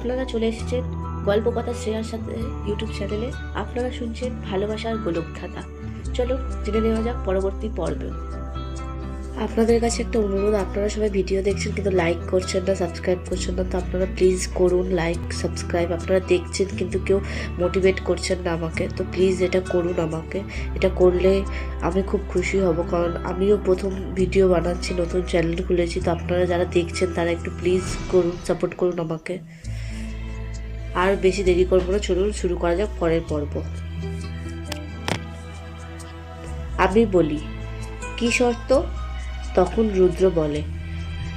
আপনারা চলে এসেছেন গল্প কথা শ্রেয়ার সাথে ইউটিউব চ্যানেলে। আপনারা শুনছেন ভালোবাসার গোলকধাঁধা। চলো জেনে নেওয়া যাক পরবর্তী পর্বে। আপনাদের কাছে একটা অনুরোধ, আপনারা সবাই ভিডিও দেখছেন কিন্তু লাইক করছেন না, সাবস্ক্রাইব করছেন না, তো আপনারা প্লিজ করুন লাইক সাবস্ক্রাইব। আপনারা দেখছেন কিন্তু কেউ মোটিভেট করছেন না আমাকে, তো প্লিজ এটা করুন আমাকে। এটা করলে আমি খুব খুশি হব, কারণ আমিও প্রথম ভিডিও বানাচ্ছি, নতুন চ্যানেল খুলেছি। তো আপনারা যারা দেখছেন তারা একটু প্লিজ করুন, সাপোর্ট করুন আমাকে। আর বেশি দেরি করবো না, চলুন শুরু করা যাক পরের পর্ব। আমি বলি, কি শর্ত? তখন রুদ্র বলে,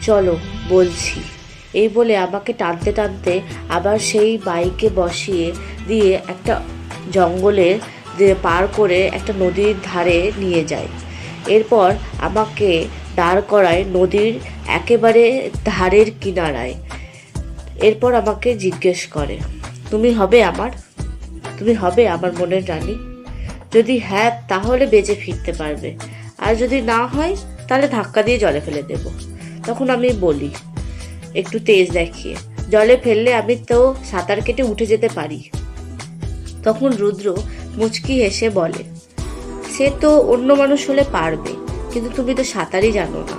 চলো বলছি। এই বলে আমাকে টানতে টানতে আবার সেই বাইকে বসিয়ে দিয়ে একটা জঙ্গলে পার করে একটা নদীর ধারে নিয়ে যায়। এরপর আমাকে দাঁড় করায় নদীর একেবারে ধারের কিনারায়। এরপর আমাকে জিজ্ঞেস করে, তুমি হবে আমার মনের রানী? যদি হ্যাঁ, তাহলে বেঁচে ফিরতে পারবে, আর যদি না হয় তাহলে ধাক্কা দিয়ে জলে ফেলে দেব। তখন আমি বলি, একটু তেজ দেখিয়ে, জলে ফেললে আমি তো সাঁতার কেটে উঠে যেতে পারি। তখন রুদ্র মুচকি হেসে বলে, সে তো অন্য মানুষ হলে পারবে, কিন্তু তুমি তো সাঁতারই জানো না।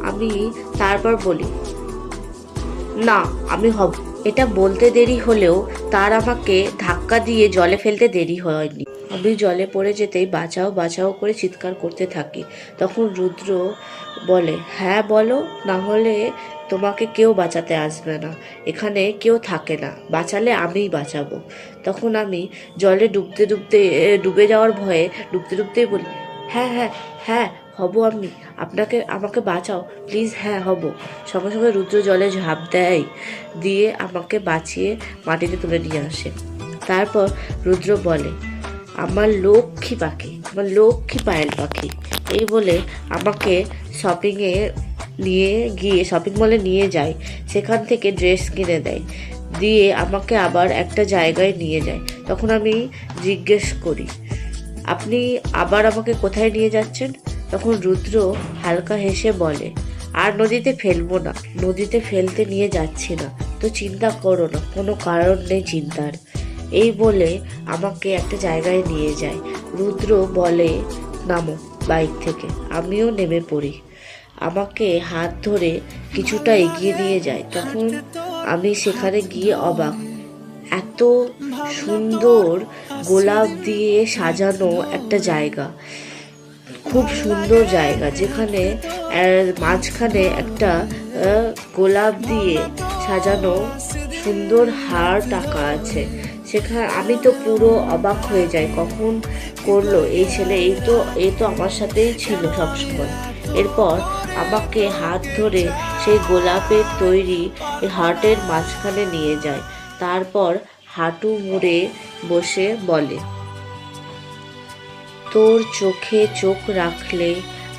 আমি তারপর বলি, না আমি হব। এটা বলতে দেরি হলেও তার আমাকে ধাক্কা দিয়ে জলে ফেলতে দেরি হয়নি। আমি জলে পড়ে যেতেই বাঁচাও বাঁচাও করে চিৎকার করতে থাকি। তখন রুদ্র বলে, হ্যাঁ বলো, না হলে তোমাকে কেউ বাঁচাতে আসবে না, এখানে কেউ থাকে না, বাঁচালে আমিই বাঁচাবো। তখন আমি জলে ডুবে যাওয়ার ভয়ে ডুবতেই বলি, হ্যাঁ হ্যাঁ হ্যাঁ হব, আমাকে বাঁচাও প্লিজ, হ্যাঁ হব। সঙ্গে সঙ্গে রুদ্র জলে ঝাঁপ দেয়, দিয়ে আমাকে বাঁচিয়ে মাটিতে তুলে নিয়ে আসে। তারপর রুদ্র বলে, আমার লক্ষ্মী পায়েল পাখি। এই বলে আমাকে শপিং মলে নিয়ে যায়। সেখান থেকে ড্রেস কিনে দেয়, দিয়ে আমাকে আবার একটা জায়গায় নিয়ে যায়। তখন আমি জিজ্ঞেস করি, আপনি আবার আমাকে কোথায় নিয়ে যাচ্ছেন? তখন রুদ্র হালকা হেসে বলে, আর নদীতে ফেলবো না, নদীতে ফেলতে নিয়ে যাচ্ছি না, তো চিন্তা করো না, কোনো কারণ নেই চিন্তার। এই বলে আমাকে একটা জায়গায় নিয়ে যায়। রুদ্র বলে, নামো বাইক থেকে। আমিও নেমে পড়ি। আমাকে হাত ধরে কিছুটা এগিয়ে নিয়ে যায়। তখন আমি সেখানে গিয়ে অবাক, এত সুন্দর গোলাপ দিয়ে সাজানো একটা জায়গা, খুব সুন্দর জায়গা, যেখানে মাঝখানে একটা গোলাপ দিয়ে সাজানো সুন্দর হার টাকা আছে। সেখানে আমি তো পুরো অবাক হয়ে যাই, কখন করলো এই ছেলে, এই তো আমার সাথেই ছিল সবসময়। এরপর আমাকে হাত ধরে সেই গোলাপের তৈরি হার্টের মাঝখানে নিয়ে যায়। তারপর হাঁটু মুড়ে বসে বলে, তোর চোখে চোখ রাখলে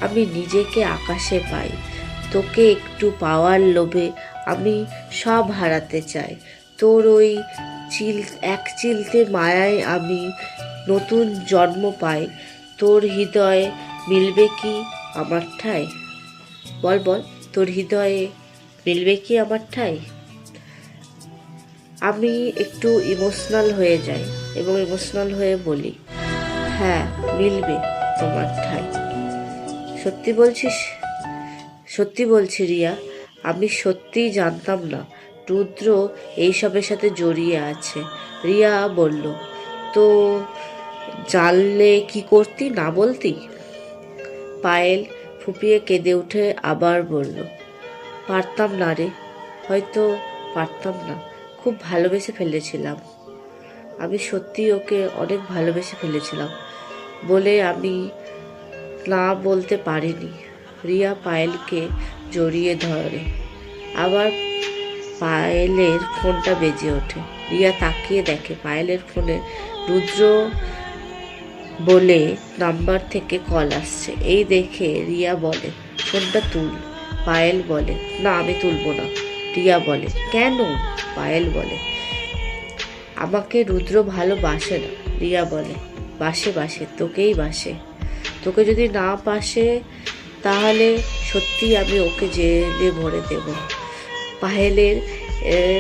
আমি নিজেকে আকাশে পাই, তোকে একটু পাওয়ার লোভে আমি সব হারাতে চাই। তোর ওই এক চিলতে মায়ায় আমি নতুন জন্ম পাই। তোর হৃদয়ে মিলবে কি আমার ঠাই? বল তোর হৃদয়ে মিলবে কি আমার ঠাই? আমি একটু ইমোশনাল হয়ে যাই এবং ইমোশনাল হয়ে বলি, হ্যাঁ মিলবে তোমার ঠাই। সত্যি বলছিস? সত্যি বলছি রিয়া, আমি সত্যিই জানতাম না রুদ্র এইসবের সাথে জড়িয়ে আছে। রিয়া বলল, তো জানলে কি করতি, না বলতি? পায়েল ফুপিয়ে কেঁদে উঠে আবার বলল, পারতাম না রে, হয়তো পারতাম না, খুব ভালোবেসে ফেলেছিলাম। আমি সত্যি ওকে অনেক ভালোবেসে ফেলেছিলাম বলে আমি না বলতে পারিনি। রিয়া পায়েলকে জড়িয়ে ধরে। আবার পায়েলের ফোনটা বেজে ওঠে। রিয়া তাকিয়ে দেখে পায়েলের ফোনে রুদ্র বলে নাম্বার থেকে কল আসছে। এই দেখে রিয়া বলে, ফোনটা তুল। পায়েল বলে, না আমি তুলবো না। রিয়া বলে, কেন? পায়েল বলে, আমাকে রুদ্র ভালোবাসে না। রিয়া বলে, বাসে, তোকেই বাসে। তোকে যদি না বাসে তাহলে সত্যি আমি ওকে জেলে ভরে দেব। পায়েলের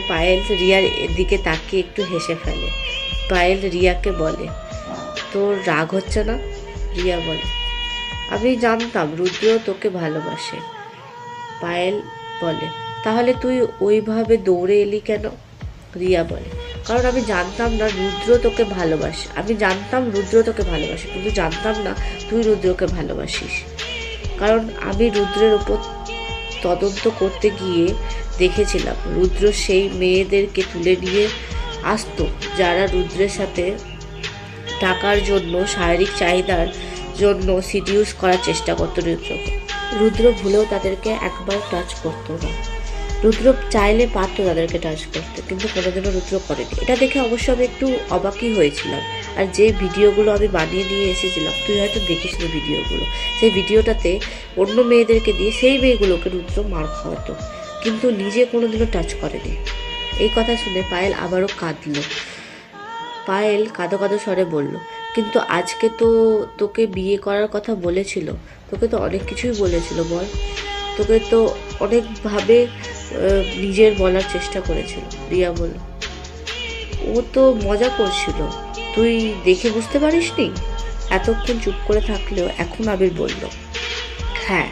পায়েল রিয়ার দিকে তাকিয়ে একটু হেসে ফেলে। পায়েল রিয়াকে বলে, তোর রাগ হচ্ছে না? রিয়া বলে, আমি জানতাম রুদ্র তোকে ভালোবাসে। পায়েল বলে, তাহলে তুই ওইভাবে দৌড়ে এলি কেন? রিয়া বলে, কারণ আমি জানতাম না রুদ্র তোকে ভালোবাসে। আমি জানতাম রুদ্র তোকে ভালোবাসে, কিন্তু জানতাম না তুই রুদ্রকে ভালোবাসিস। কারণ আমি রুদ্রের ওপর তদন্ত করতে গিয়ে দেখেছিলাম রুদ্র সেই মেয়েদেরকে তুলে নিয়ে আসতো যারা রুদ্রের সাথে টাকার জন্য, শারীরিক চাহিদার জন্য সিডিউস করার চেষ্টা করতো রুদ্রকে। রুদ্র ভুলেও তাদেরকে একবার টাচ করতো না। রুদ্র চাইলে পারতো তাদেরকে টাচ করতে, কিন্তু কোনোদিনও রুদ্র করেনি। এটা দেখে অবশ্য আমি একটু অবাকই হয়েছিলাম। আর যে ভিডিওগুলো আমি বানিয়ে নিয়ে এসেছিলাম, তুই হয়তো দেখিস না ভিডিওগুলো, সেই ভিডিওটাতে অন্য মেয়েদেরকে দিয়ে সেই মেয়েগুলোকে রুদ্র মার খাওয়াতো, কিন্তু নিজে কোনোদিনও টাচ করেনি। এই কথা শুনে পায়েল আবারও কাঁদলো। পায়েল কাঁদো কাঁদো স্বরে বলল, কিন্তু আজকে তো তোকে বিয়ে করার কথা বলেছিল, তোকে তো অনেক কিছুই বলেছিল, বল। তোকে তো অনেকভাবে নিজের বলার চেষ্টা করেছিল। রিয়া বলল, ও তো মজা করছিল, তুই দেখে বুঝতে পারিসনি? এতক্ষণ চুপ করে থাকলেও এখন আবির বলল, হ্যাঁ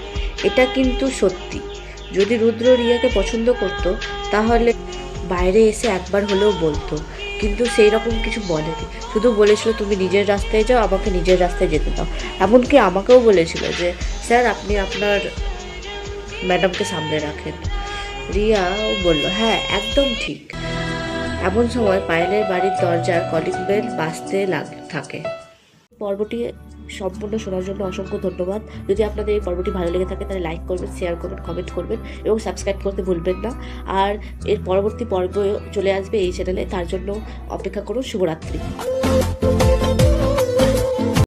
এটা কিন্তু সত্যি। যদি রুদ্র রিয়াকে পছন্দ করতো তাহলে বাইরে এসে একবার হলেও বলতো, কিন্তু সেই রকম কিছু বলেনি। শুধু বলেছিল তুমি নিজের রাস্তায় যাও, আমাকে নিজের রাস্তায় যেতে দাও। এমনকি আমাকেও বলেছিল যে স্যার আপনি আপনার ম্যাডামকে সামনে রাখেন। রিয়াও বলল, হ্যাঁ একদম ঠিক। এমন সময় পায়েলের বাড়ির দরজার কলিং বেল বাজতে থাকে। পর্বটি সম্পূর্ণ শোনার জন্য অসংখ্য ধন্যবাদ। যদি আপনাদের এই পর্বটি ভালো লেগে থাকে তাহলে লাইক করবেন, শেয়ার করবেন, কমেন্ট করবেন এবং সাবস্ক্রাইব করতে ভুলবেন না। আর এর পরবর্তী পর্ব চলে আসবে এই চ্যানেলে, তার জন্য অপেক্ষা করুন। শুভরাত্রি।